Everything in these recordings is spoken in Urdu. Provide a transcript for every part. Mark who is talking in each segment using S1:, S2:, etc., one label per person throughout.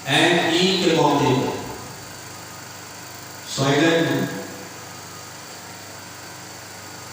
S1: اینڈ ای کے موقع پر سویڈن میں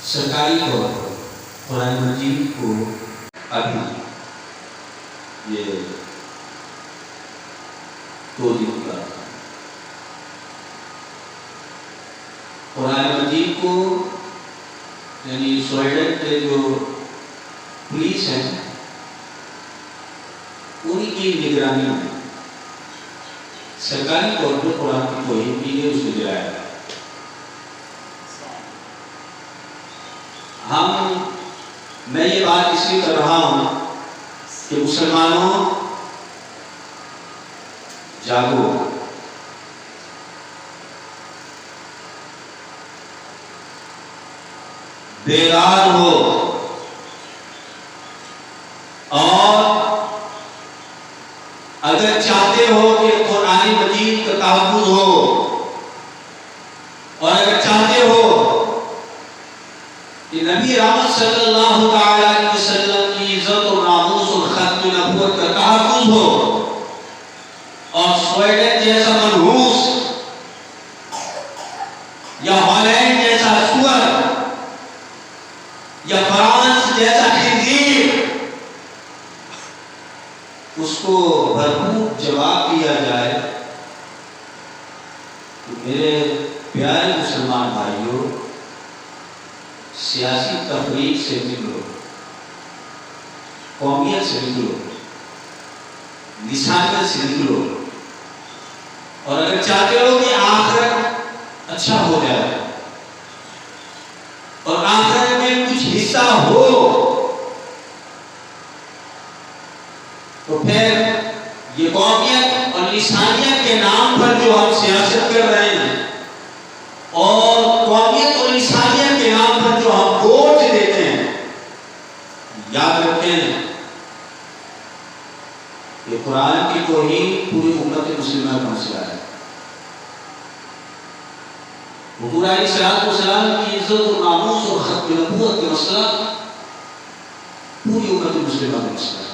S1: سرکاری طور پر قرآن مجید کو ابھی یہ 2 دن کا قرآن مجید کو یعنی سویڈن کے جو پولیس ہے انہی کی نگرانی میں سرکاری طور پر قرآن کی توہین کی لیے اس کو جلایا گیا۔ میں یہ بات اس لیے کر رہا ہوں کہ مسلمانوں جاگو، بیدار ہو، اور اگر چاہتے ہو کہ قرآن مجید کا تحفظ ہو، اور اگر چاہتے ہو کہ نبی رحمت صلی اللہ تعالی علیہ وسلم کی عزت و ناموس اور ختم نبوت کا تحفظ ہو، اور سویڈن جیسا منحوس یا ہالینڈ جیسا سور یا فرانس جیسا خنزیر اس کو بھرپور جواب دیا جائے، تو میرے پیارے مسلمان بھائیوں، سیاسی تفریق سے نکلو، قومیت سے نکلو، لسانیت سے نکلو، اور اگر چاہتے ہو کہ آخرت اچھا ہو جائے اور آخرت میں کچھ حصہ ہو، تو پھر یہ قومیت اور لسانیت کے نام پر جو ہم سیاست کر رہے ہیں، اور قومیت اور لسانیت کے نام پر جو ہم ووٹ دیتے ہیں، یاد رکھیں کہ قرآن کی توہین پوری امت مسلمہ کا مسئلہ ہے۔ حضور علیہ السلام کی عزت و ناموس اور ختم نبوت کا مسئلہ پوری امت مسلمہ کا مسئلہ ہے۔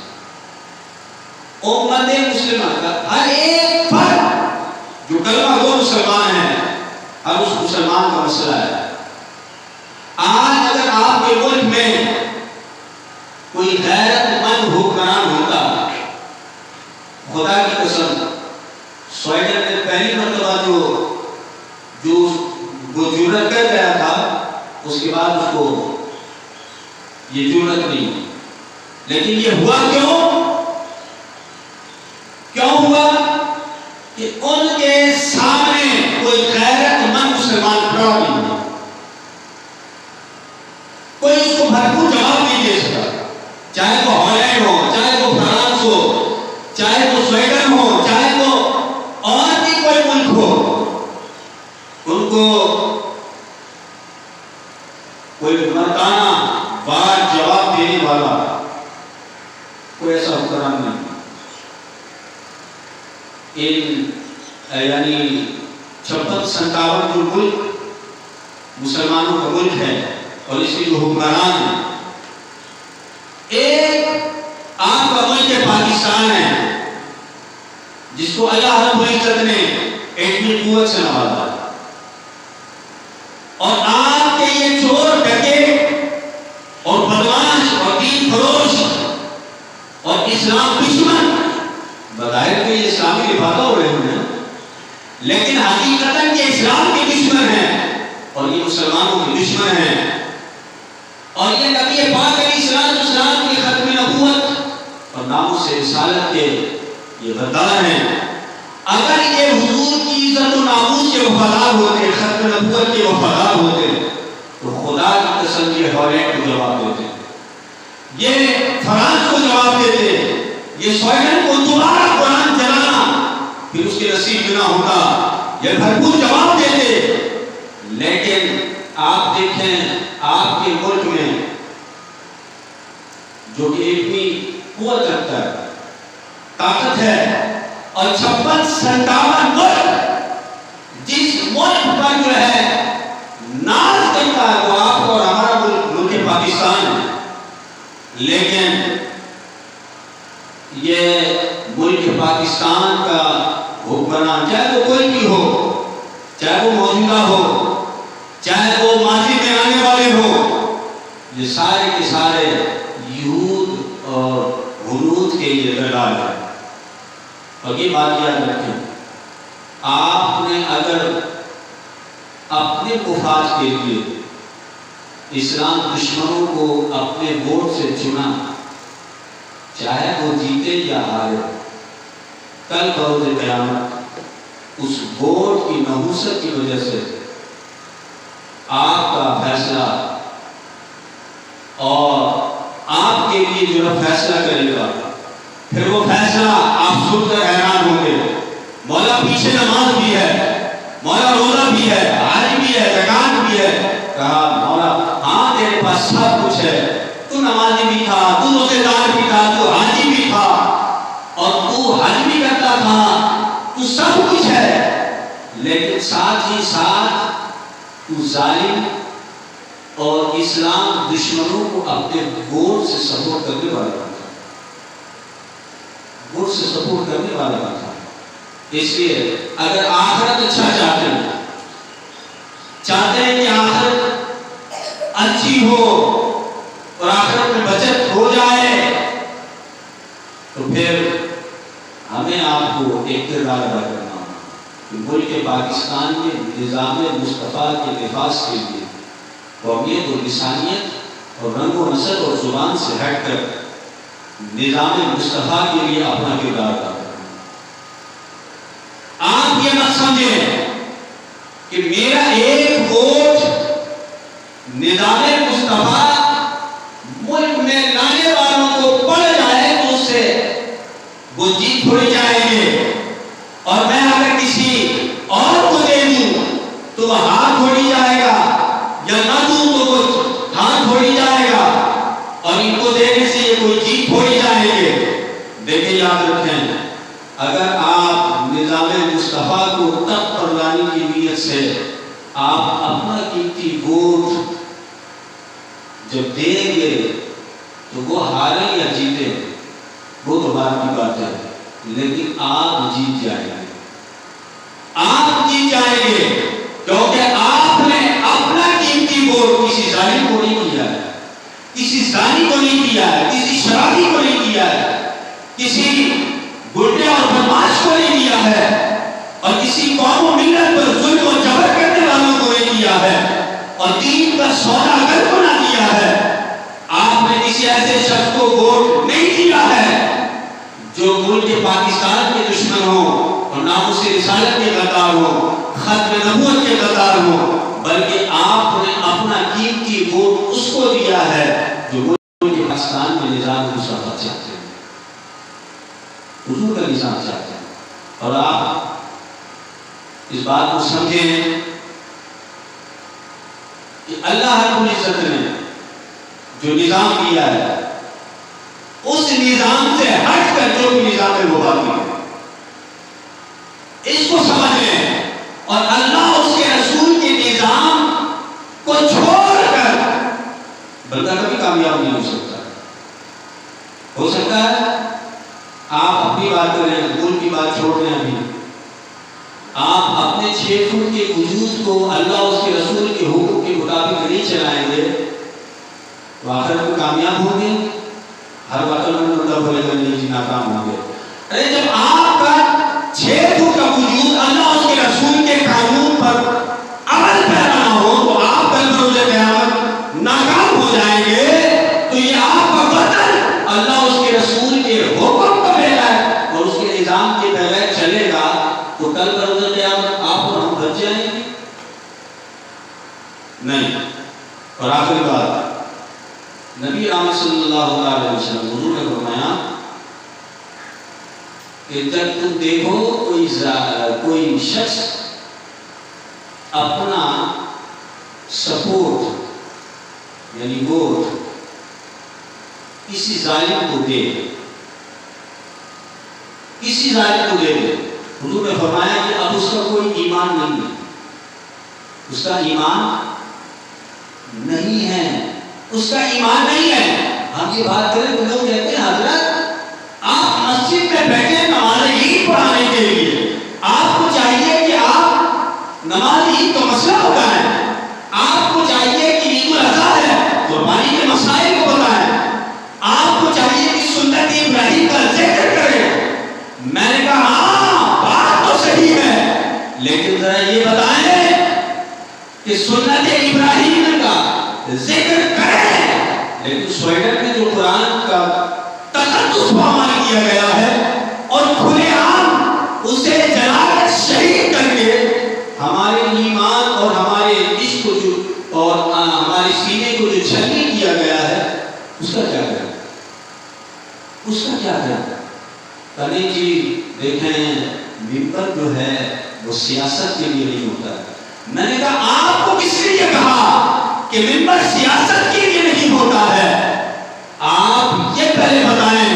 S1: امت مسلمہ کا ہر ایک فرد جو کلمہ گو مسلمان ہے، ہر اس مسلمان کا مسئلہ ہے۔ آج اگر آپ کے ملک میں کوئی غیرت مند حکمران ہوتا، خدا کی قسم سویڈن میں پہلی مرتبہ جو جرأت کر گیا تھا، اس کے بعد اس کو یہ جرأت نہیں ہوئی۔ لیکن یہ ہوا کیوں ہوا؟ کہ ان کے سامنے کوئی غیرت مند مسلمان کھڑا نہیں ہوا، کوئی اس کو بھرپور جواب نہیں دے سکا، چاہے وہ ہالینڈ ہو، چاہے وہ فرانس ہو، چاہے وہ سویڈن ہو، چاہے وہ اور بھی کوئی ملک ہو، ان کو کوئی مردانہ بار جواب دینے والا کوئی ایسا حکمران نہیں۔ یعنی 56-57 جو ملک مسلمانوں کا ملک ہے اور اس کے جو حکمران ہیں، ایک آپ کا ملک پاکستان ہے جس کو اللہ رب العزت نے ایٹمی قوت سے نوازا، اور آپ کے یہ چور ڈکے اور بدماش اور دین فروش اور اسلام دشمن، بظاہر کہ یہ اسلامی لبادہ ہو رہے ہیں لیکن حقیقتاً یہ اسلام کے دشمن ہیں اور یہ مسلمانوں کے دشمن ہیں، اور یہ نبی پاک علیہ السلام کی ختم نبوت اور ناموس رسالت کے یہ غدار ہیں۔ اگر یہ حضور کی عزت و ناموس کے وفادار ہوتے، ختم نبوت کے وفادار ہوتے، تو خدا کی قسم یہ ہالینڈ کو جواب دیتے، یہ فرانس کو جواب دیتے، یہ سویڈن کو دوبارہ قرآن جلانا پھر اس کے نصیب نہ ہوتا، یہ بھرپور جواب دیتے۔ لیکن آپ دیکھیں آپ کے ملک میں جو کہ ایٹمی قوت رکھتا ہے، طاقت ہے، اور 56-57 ملک جس ملک پر جو ہے ناز کرتا ہے وہ آپ کو اور ہمارا ملک پاکستان ہے، لیکن یہ ملک پاکستان پاکستان کا حکمران، چاہے وہ کوئی بھی ہو، چاہے وہ موجودہ ہو، چاہے وہ ماضی میں آنے والے ہو، یہ سارے کے سارے یہود اور ہنود کے یہ دلال ہے۔ اور یہ بات یاد رکھیں، آپ نے اگر اپنے مفاد کے لیے اسلام دشمنوں کو اپنے ووٹ سے چنا، چاہے وہ جیتے یا ہارے، کل بروز قیامت اس ووٹ کی نحوست کی وجہ سے آپ کا فیصلہ اور آپ کے لیے جو فیصلہ کرے گا، پھر وہ فیصلہ آپ سن کر حیران ہوں گے۔ مولا پیچھے نماز بھی ہے، مولا روزہ بھی ہے، حج بھی ہے، زکات بھی ہے۔ کہا مولا ہاں تیرے پاس سب کچھ ہے، تو نمازی بھی تھا، تو روزے دار بھی تھا، تو حاجی بھی تھا، اور تو حج بھی کرتا تھا، تو سب کچھ ہے، لیکن ساتھ ہی ساتھ تو ظالم اور اسلام دشمنوں کو اپنے ووٹ سے سپورٹ کرنے والا تھا، ووٹ سے سپورٹ کرنے والا تھا۔ اس لیے اگر آخرت اچھا چاہتے ہیں کہ آخرت اچھی ہو اور آخرت میں بچت ہو جائے، تو پھر ہمیں آپ کو ایک کردار ادا کرنا ہوگا کہ ملک پاکستان میں نظام مصطفیٰ کے لباس کے لیے قومیت اور لسانیت اور رنگ و نسل اور زبان سے ہٹ کر نظام مصطفیٰ کے لیے اپنا کردار ادا کرنا۔ آپ یہ مت سمجھیں کہ میرا ایک ووٹ نظام مصطفیٰ ملک میں لانے والوں کو پڑ جائے تو اس سے وہ جیت تھوڑی جائیں گے، اور میں اگر کسی اور کو دے دوں تو وہ ہار تھوڑی جائے گا، یا نہ دوں تو کچھ ہار تھوڑی جائے گا، اور ان کو دینے سے یہ کوئی جیت تھوڑی جائیں گے۔ دیکھیں یاد رکھیں، اگر آپ نظام مصطفیٰ کو تخت پر لانے کی نیت سے آپ اپنا قیمتی ووٹ جب دیں گے تو وہ ہاریں یا جیتیں وہ تو بات کی بات ہے، لیکن آپ جیت جائیں گے، آپ جیت جائیں گے، کیونکہ آپ نے اپنا قیمتی ووٹ کسی ظالم کو نہیں کیا ہے، کسی زانی کو نہیں کیا ہے، کسی شرابی کو نہیں کیا ہے، کسی گنڈے اور بدماش کو نہیں دیا ہے، اور کسی قوم و ملت پر ظلم و جبر کرنے والوں کو نہیں دیا ہے، اور دین کا سوداگر کو نہ دیا ہے۔ آپ نے کسی ایسے شخص کو ووٹ نہیں دیا ہے جو ملک پاکستان کے دشمن ہو اور ناموس رسالت کے غدار ہو، ختم نبوت کے غدار ہو، بلکہ آپ نے اپنا قیمتی ووٹ اس کو دیا ہے جو ملک پاکستان میں نظام مصطفیٰ چاہتے ہیں، حضور کا نظام چاہتے ہیں۔ اور آپ اس بات کو سمجھیں کہ اللہ رب العزت نے جو نظام دیا ہے اس نظام سے ہٹ کر جو بھی نظام ہے وہ باقی ہے، اس کو سمجھ لیں، اور اللہ اس کے رسول کے نظام کو چھوڑ کر بندہ کبھی کامیاب نہیں ہو سکتا ہے۔ آپ اپنی بات کریں، ملک کی بات چھوڑ دیں، ابھی آپ اپنے 6 فٹ کے وجود کو اللہ اس کے رسول کے حکم کے مطابق نہیں چلائیں گے تو آخر میں کامیاب ہوں گے؟ ہر وقت مطلب بولے گا نہیں جی ناکام ہوں گے۔ ارے جب آپ کا 6 فٹ کا وجود اللہ اس کے رسول کے قانون پر عمل پیرا نہ ہو تو آپ کل بروز قیامت ناکام ہو جائیں گے۔ تو یہ آپ کا وطن اللہ اس کے رسول کے حکم کو بھیجا ہے اور اس کے نظام کے بغیر چلے گا تو کل بروز قیامت آپ اور ہم بچ جائیں گے؟ نہیں۔ اور آخری بات، نبی رحمت صلی اللہ علیہ وسلم حضور نے فرمایا کہ جب تم دیکھو کوئی شخص اپنا سپورٹ یعنی ووٹ کسی ظالم کو دے، حضور نے فرمایا کہ اب اس کا کوئی ایمان نہیں ہے، اس کا ایمان نہیں ہے، اس کا ایمان نہیں ہے۔ ہم یہ بات کریں تو لوگ کہتے ہیں حضرت آپ مسجد میں بیٹھے نماز عید سنت ابراہیم کا ذکر کریں، لیکن سویڈن میں جو قرآن کا تقدس پامال کیا گیا ہے اور کھلے عام اسے جلا کر شہید کر کے ہمارے ایمان اور ہمارے عشق کو جو اور ہمارے سینے کو جو چھلنی کیا گیا ہے، اس کا کیا کریں؟ اس کا کیا کریں؟ کبھی جی دیکھیں ممبر جو ہے وہ سیاست کے لیے نہیں ہوتا ہے۔ میں نے کہا آپ کو کس لیے کہا کہ ممبر سیاست کے لیے نہیں ہوتا ہے؟ آپ یہ پہلے بتائیں،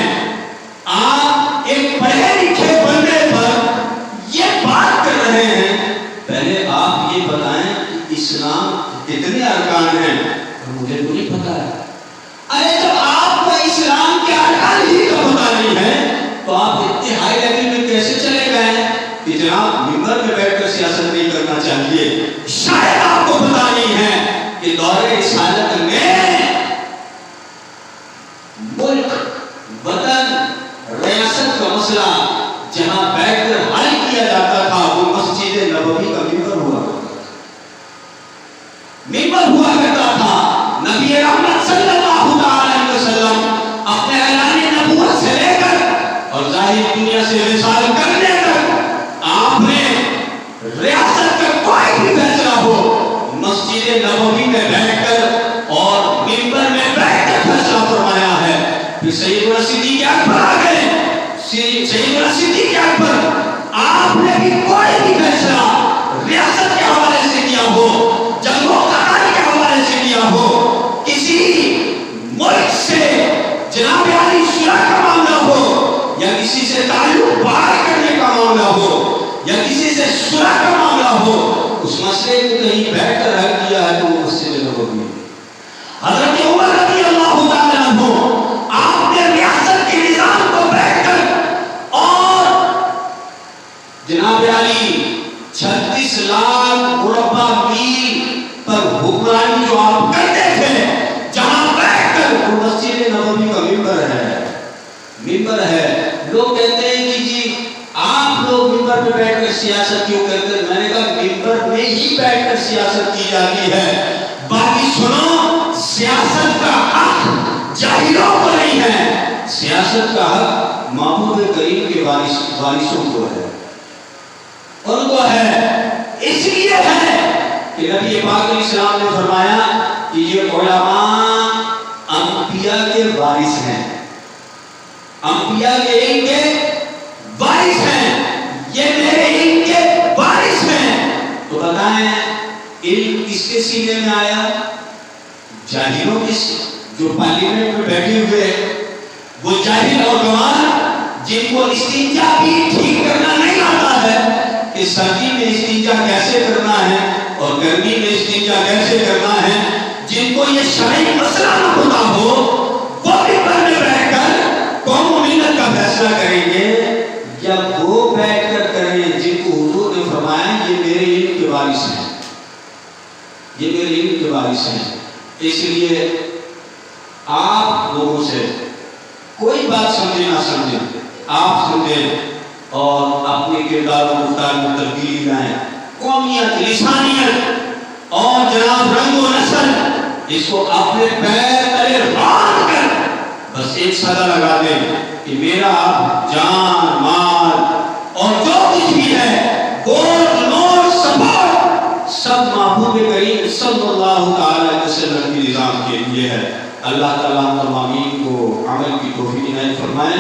S1: آپ ایک پڑھے لکھے بندے پر یہ بات کر رہے ہیں، پہلے آپ یہ بتائیں کہ اسلام کتنے ارکان ہیں؟ مجھے تو نہیں پتا ہے۔ ارے جب آپ کو اسلام کے ارکان ہی کا پتا نہیں ہے تو آپ اتنے ہائی لیول میں کیسے چلے گئے کہ جناب ممبر پہ بیٹھ کر سیاست نہیں کرنا چاہیے؟ شاید آپ کو پتا نہیں ہے کہ دور رسالت میں ملک، وطن، ریاست کا مسئلہ جہاں بیٹھ کر حل کیا جاتا تھا وہ مسجد نبوی کا ممبر ہوا کرتا تھا۔ نبی رحمت صلی اللہ علیہ وسلم اپنے اعلان نبوت سے لے کر اور ظاہر دنیا سے وصال کرنے تک آپ نے ریاست کا کوئی بھی فیصلہ ہو مسجد نبوی میں بیٹھ کر اور ممبر میں بیٹھ کر فیصلہ فرمایا ہے۔ پھر سیدنا صدیق اکبر آ گئے، سیدنا صدیق اکبر آپ نے بھی کوئی بھی فیصلہ ریاست کے حوالے سے کیا ہو، جنگوں قتال کے حوالے سے کیا ہو، کسی ملک سے جناب علی صلح کا معاملہ ہو یا کسی سے تعلق بحال کرنے کا معاملہ ہو یا کسی سے صلح کا معاملہ ہو، اس مسئلے کو کہیں بیٹھ کر حل کیا ہے تو وہ مسجد نبوی ہے۔ حضرت عمر رضی اللہ تعالیٰ عنہ آپ نے ریاست کے نظام کو بیٹھ کر اور جناب علی 36 لاکھ مربع میل پر حکمرانی جو آپ کرتے تھے، جہاں بیٹھ کر وہ مسجد نبوی کا ممبر ہے۔ لوگ کہتے ہیں کہ جی آپ لوگ ممبر پہ بیٹھ کر سیاست کیوں کرتے ہیں؟ میں نے کہا ممبر میں ہی بیٹھ کر سیاست کی جاتی ہے، باقی سنو سیاست کا حق جاہلوں کو نہیں ہے، سیاست کا حق معبود کریم کے وارثوں کو ہے، ان کو ہے۔ اس لیے ہے کہ نبی پاک علیہ السلام نے فرمایا کہ یہ علماء انبیاء کے وارث ہیں، انبیاء کے علم کے وارث ہیں، یہ میرے علم کے وارث ہیں۔ تو بتائیں علم کس کے سینے میں آیا؟ جاہلوں کے، جو پارلیمنٹ میں بیٹھے ہوئے وہ جاہل اور گوار جن کو استنجا بھی ٹھیک کرنا نہیں آتا ہے کہ سردی میں استنجا کیسے کرنا ہے اور گرمی میں استنجا کیسے کرنا ہے، جن کو یہ شرعی مسئلہ نہ پتا ہو، وہ بھی پڑھنے بیٹھ کر قوم و ملت کا فیصلہ کریں گے یا وہ بیٹھ کر کریں جن کو حضور نے فرمایا یہ میرے علم کے وارث ہیں، یہ میرے علم کے وارث ہیں۔ اس لیے آپ لوگوں سے کوئی بات سمجھے نہ سمجھیں، آپ سمجھیں اور اپنے کردار و گفتار میں تبدیلی لائیں۔ قومیت، لسانیت اور جناب رنگ و نسل اس کو اپنے پیر تلے باندھ کر بس ایک صدا لگا دیں کہ میرا جان، مال اور جو کچھ بھی ہے، گولڈ، نوٹ، سپورٹ سب محبوب کریم صلی اللہ تعالی علیہ وسلم کے نظام کے لیے ہے۔ اللہ تعالیٰ تمامین کو عمل کی توفیق عنایت فرمائے۔